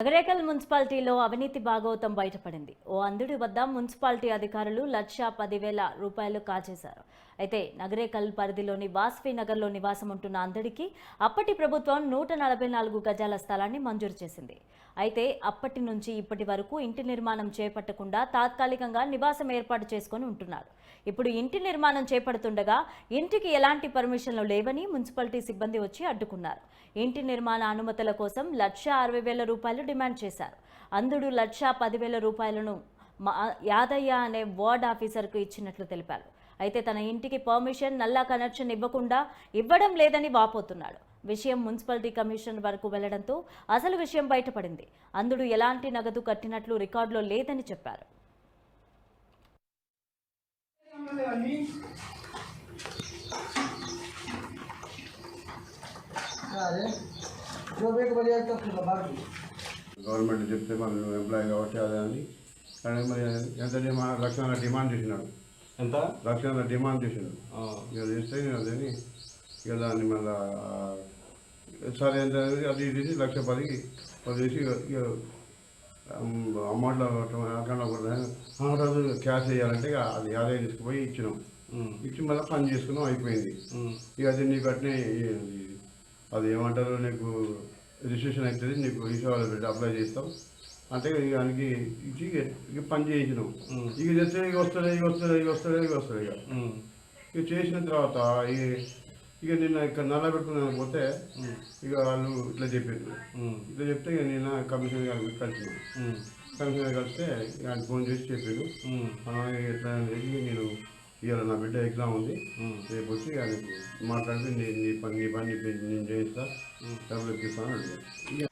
నగరేకల్ మున్సిపాలిటీలో అవినీతి భాగవతం బయటపడింది. ఓ అంధుడి వద్ద మున్సిపాలిటీ అధికారులు 1,10,000 రూపాయలు కాజేశారు. అయితే నగరేకల్ పరిధిలోని వాస్వి నగర్లో నివాసం ఉంటున్న అంధుడికి అప్పటి ప్రభుత్వం 144 గజాల స్థలాన్ని మంజూరు చేసింది. అయితే అప్పటి నుంచి ఇప్పటి వరకు ఇంటి నిర్మాణం చేపట్టకుండా తాత్కాలికంగా నివాసం ఏర్పాటు చేసుకొని ఉంటున్నారు. ఇప్పుడు ఇంటి నిర్మాణం చేపడుతుండగా ఇంటికి ఎలాంటి పర్మిషన్లు లేవని మున్సిపాలిటీ సిబ్బంది వచ్చి అడ్డుకున్నారు. ఇంటి నిర్మాణ అనుమతుల కోసం 1,60,000 రూపాయలు డిమాండ్ చేశారు. అంధుడు 1,10,000 రూపాయలను యాదయ్య అనే వార్డ్ ఆఫీసర్కు ఇచ్చినట్లు తెలిపారు. అయితే తన ఇంటికి పర్మిషన్ నల్లా కనెక్షన్ ఇవ్వడం లేదని వాపోతున్నాడు. విషయం మున్సిపాలిటీ కమిషన్ వరకు వెళ్లడంతో అసలు విషయం బయటపడింది. అంధుడు ఎలాంటి నగదు కట్టినట్లు రికార్డులో లేదని చెప్పారు. గవర్నమెంట్ చెప్తే మనం ఎంప్లాయీ కాబట్టి అదే అని కానీ మరి ఎంత డిమాండ్ 1,00,000 డిమాండ్ చేసినాడు. ఎంత 1,00,000 డిమాండ్ చేసినాడు. ఇక చేస్తే నేను అదని ఇక దాన్ని మళ్ళా సరే ఎంత అది ఇది 1,10,000 వదిలేసి ఇక అమౌంట్లో అకౌంట్లో రోజు క్యాష్ వేయాలంటే ఇక అది యాభై తీసుకుపోయి ఇచ్చినాం. ఇచ్చి మళ్ళీ పని చేసుకున్నాం, అయిపోయింది. ఇక అది నీకు అట్నే అది ఏమంటారు, నీకు రిజిస్ట్రేషన్ అవుతుంది, నీకు ఈసేవలో పెట్టి అప్లై చేస్తాం అంటే దానికి ఇచ్చి ఇక పని చేయించినాం. ఇక చేస్తే ఇక వస్తుంది ఇక చేసిన తర్వాత ఇక నిన్న ఇక్కడ నల్ల పెట్టుకున్నాను పోతే ఇక వాళ్ళు ఇట్లా చెప్పారు. ఇట్లా చెప్తే ఇక నిన్న కమిషనర్ గారికి కలిసినాం. కమిషనర్ కలిస్తే ఆయన ఫోన్ చేసి చెప్పాడు, ఎట్లా అనేది నేను ఇవాళ నా బిడ్డ ఎగ్జామ్ ఉంది, రేపు వచ్చి ఆయనకు మాట్లాడితే నీ పని నేను చేయిస్తా, డబ్బులు ఎక్కిస్తాను అడిగాను. ఇక